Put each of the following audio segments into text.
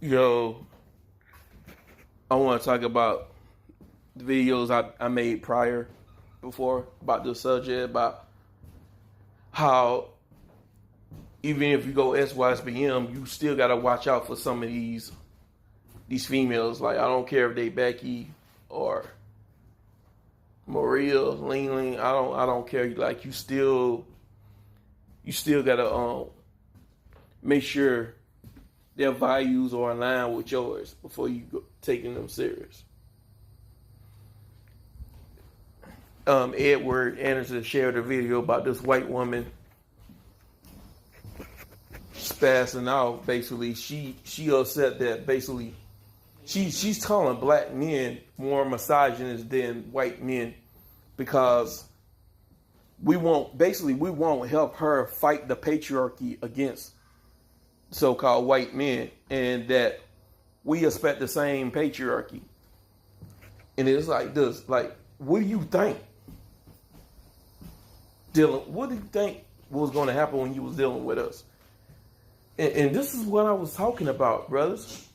Yo, I want to talk about the videos I made before about this subject, about how even if you go SYSBM, you still got to watch out for some of these females. Like, I don't care if they Becky or Maria, Ling Ling. I don't care. Like, you still got to make sure their values are in line with yours before you go taking them serious. Edward Anderson shared a video about this white woman spazzing out. Basically, she upset that basically she's calling black men more misogynist than white men because we won't help her fight the patriarchy against so-called white men, and that we expect the same patriarchy. And it's like this, like, what do you think? What do you think was going to happen when you was dealing with us? And this is what I was talking about, brothers.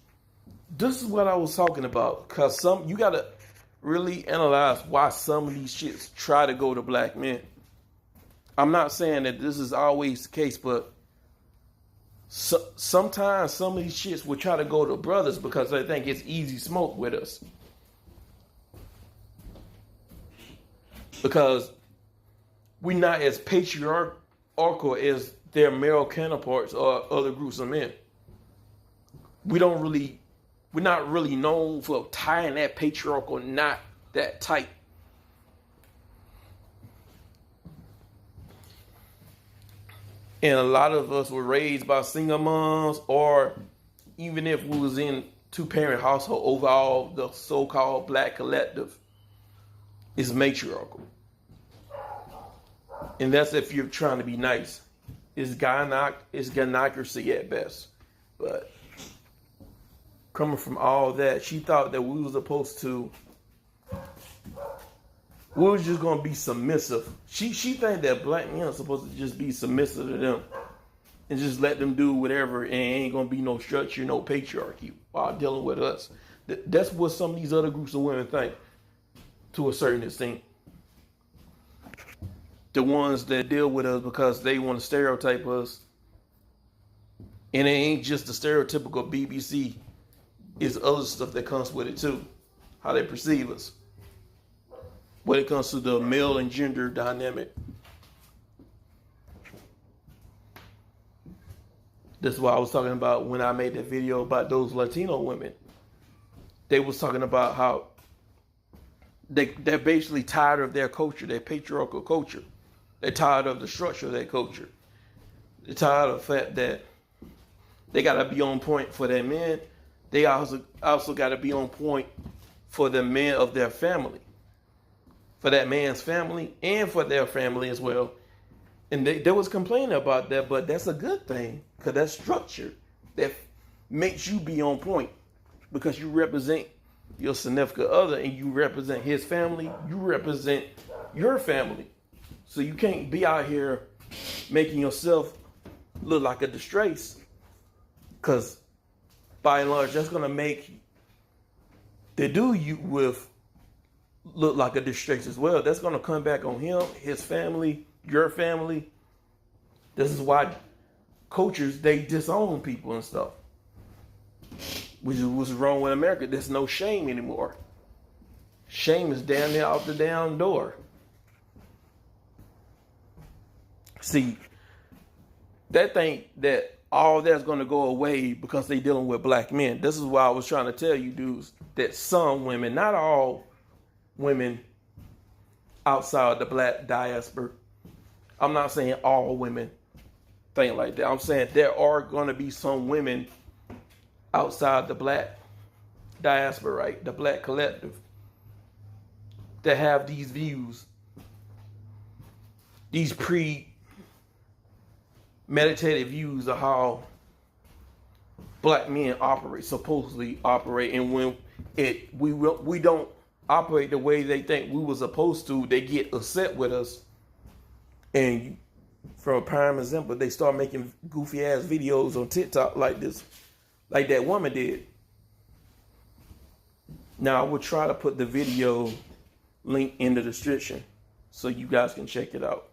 This is what I was talking about. Because you got to really analyze why some of these shits try to go to black men. I'm not saying that this is always the case, but sometimes some of these shits will try to go to brothers because they think it's easy smoke with us. Because we're not as patriarchal as their male counterparts or other groups of men. We're not really known for tying that patriarchal knot that tight. And a lot of us were raised by single moms, or even if we was in two-parent household, overall the so-called black collective is matriarchal. And that's if you're trying to be nice. It's gynocracy at best. But coming from all that, she thought that we was just gonna be submissive. She think that black men are supposed to just be submissive to them and just let them do whatever, and ain't gonna be no structure, no patriarchy while dealing with us. That's what some of these other groups of women think, to a certain extent. The ones that deal with us because they want to stereotype us. And it ain't just the stereotypical BBC. It's other stuff that comes with it too. How they perceive us. When it comes to the male and gender dynamic. That's why I was talking about when I made that video about those Latino women. They was talking about how they're basically tired of their culture, their patriarchal culture. They're tired of the structure of their culture. They're tired of the fact that they got to be on point for their men. They also got to be on point for the men of their family. For that man's family and for their family as well. And they was complaining about that, but that's a good thing. Because that's structure that makes you be on point. Because you represent your significant other and you represent his family. You represent your family. So you can't be out here making yourself look like a disgrace. Because by and large, that's going to make the dude you with look like a disgrace as well. That's going to come back on him, his family, your family. This is why cultures, they disown people and stuff. Which is what's wrong with America. There's no shame anymore. Shame is down there out the damn door. See, that think that all that's going to go away because they dealing with black men. This is why I was trying to tell you dudes that some women, not all women outside the black diaspora. I'm not saying all women think like that. I'm saying there are going to be some women outside the black diaspora, right? The black collective that have these views, these premeditated views of how black men supposedly operate, and when we don't operate the way they think we were supposed to, they get upset with us. And for a prime example, they start making goofy ass videos on TikTok like this like that woman did. Now I will try to put the video link in the description so you guys can check it out.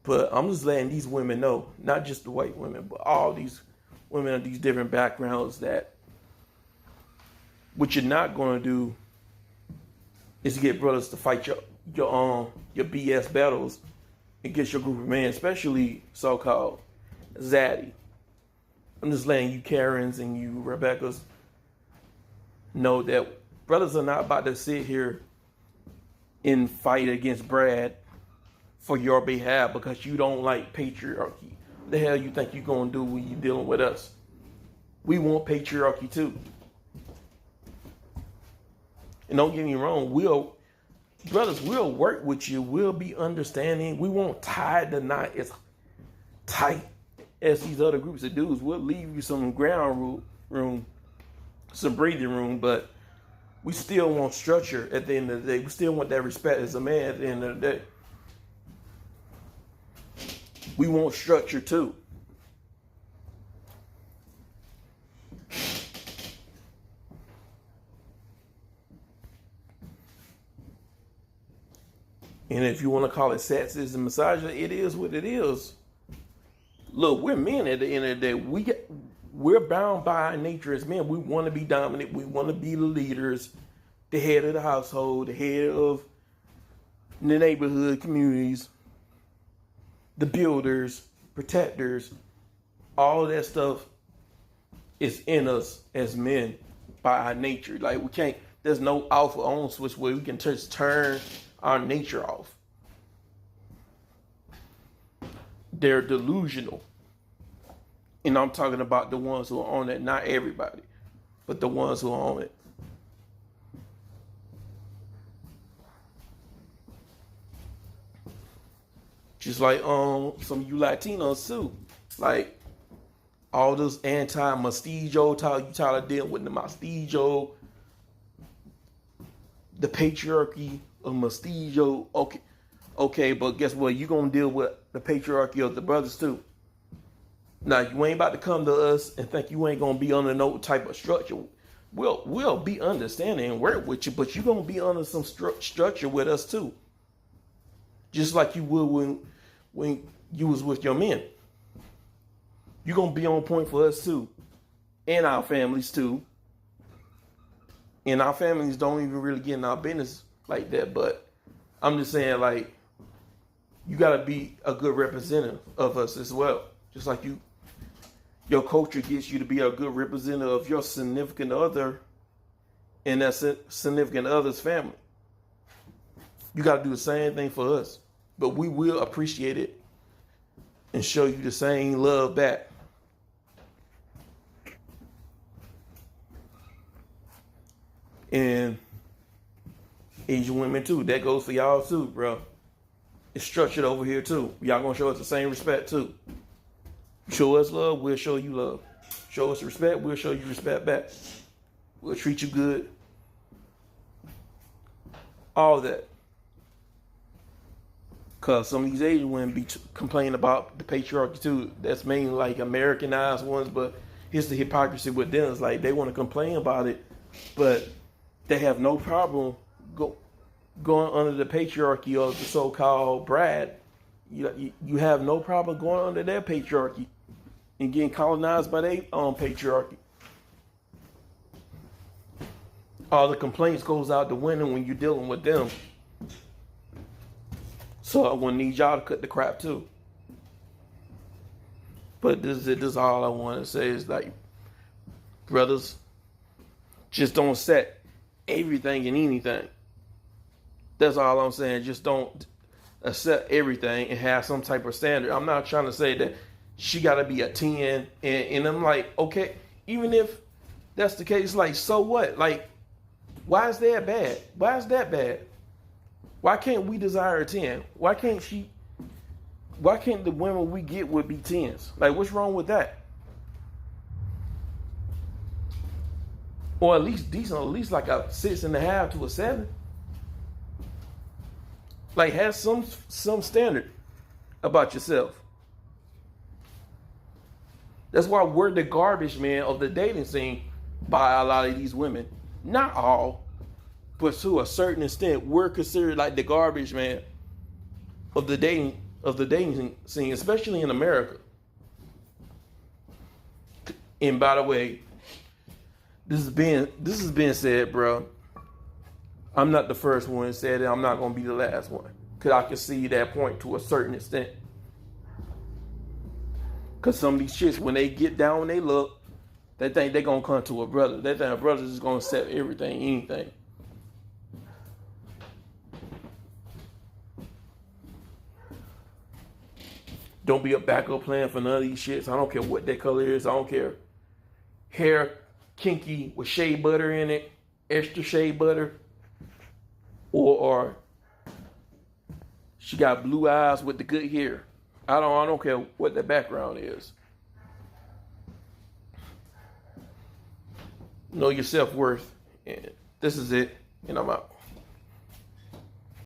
But I'm just letting these women know, not just the white women, but all these women of these different backgrounds, that what you're not going to do is get brothers to fight your BS battles against your group of men, especially so-called Zaddy. I'm just letting you Karens and you Rebeccas know that brothers are not about to sit here and fight against Brad for your behalf because you don't like patriarchy. What the hell you think you're going to do when you're dealing with us? We want patriarchy too. And don't get me wrong, brothers, we'll work with you. We'll be understanding. We won't tie the knot as tight as these other groups of dudes. We'll leave you some ground room, some breathing room, but we still want structure at the end of the day. We still want that respect as a man at the end of the day. We want structure too. And if you want to call it sexist and misogyny, it is what it is. Look, we're men at the end of the day. We're bound by our nature as men. We want to be dominant. We want to be the leaders, the head of the household, the head of the neighborhood communities, the builders, protectors. All of that stuff is in us as men by our nature. Like, we can't, there's no off or on switch where we can just turn our nature off. They're delusional. And I'm talking about the ones who are on it, not everybody, but the ones who are on it. Just like some of you Latinos too. Like all this anti-mestizo talk, you tired of dealing with the mestizo, the patriarchy of mestizo. Okay, but guess what? You're gonna deal with the patriarchy of the brothers too. Now, you ain't about to come to us and think you ain't going to be under no type of structure. We'll be understanding and work with you, but you're going to be under some structure with us too. Just like you would when you was with your men. You're going to be on point for us too. And our families too. And our families don't even really get in our business like that. But I'm just saying, like, you got to be a good representative of us as well. Just like your culture gets you to be a good representative of your significant other and that significant other's family. You got to do the same thing for us. But we will appreciate it and show you the same love back. And Asian women too. That goes for y'all too, bro. It's structured over here too. Y'all gonna show us the same respect too. Show us love, we'll show you love. Show us respect, we'll show you respect back. We'll treat you good. All that. Because some of these Asian women be complaining about the patriarchy too. That's mainly like Americanized ones, but here's the hypocrisy with them. It's like they want to complain about it, but they have no problem going under the patriarchy of the so-called Brad. You have no problem going under their patriarchy and getting colonized by their own patriarchy. All the complaints goes out the window when you're dealing with them. So I'm gonna need y'all to cut the crap too. But this is all I want to say is, like, brothers, just don't set everything and anything. That's all I'm saying. Just don't accept everything and have some type of standard. I'm not trying to say that she got to be a 10. And I'm like, okay, even if that's the case, like, so what? Like, why is that bad? Why is that bad? Why can't we desire a 10? Why can't the women we get would be 10s? Like, what's wrong with that? Or at least decent, at least like a 6.5 to a 7. Like, have some standard about yourself. That's why we're the garbage man of the dating scene by a lot of these women. Not all, but to a certain extent, we're considered like the garbage man of the dating scene, especially in America. And by the way, this is being said, bro. I'm not the first one that said it. I'm not gonna be the last one, cause I can see that point to a certain extent. Cause some of these chicks, when they get down, when they look, they think they're gonna come to a brother. They think a brother's just gonna accept everything, anything. Don't be a backup plan for none of these shits. I don't care what their color is. I don't care. Hair kinky with shea butter in it, extra shea butter, or she got blue eyes with the good hair. I don't care what the background is. Know your self-worth. And this is it. And I'm out.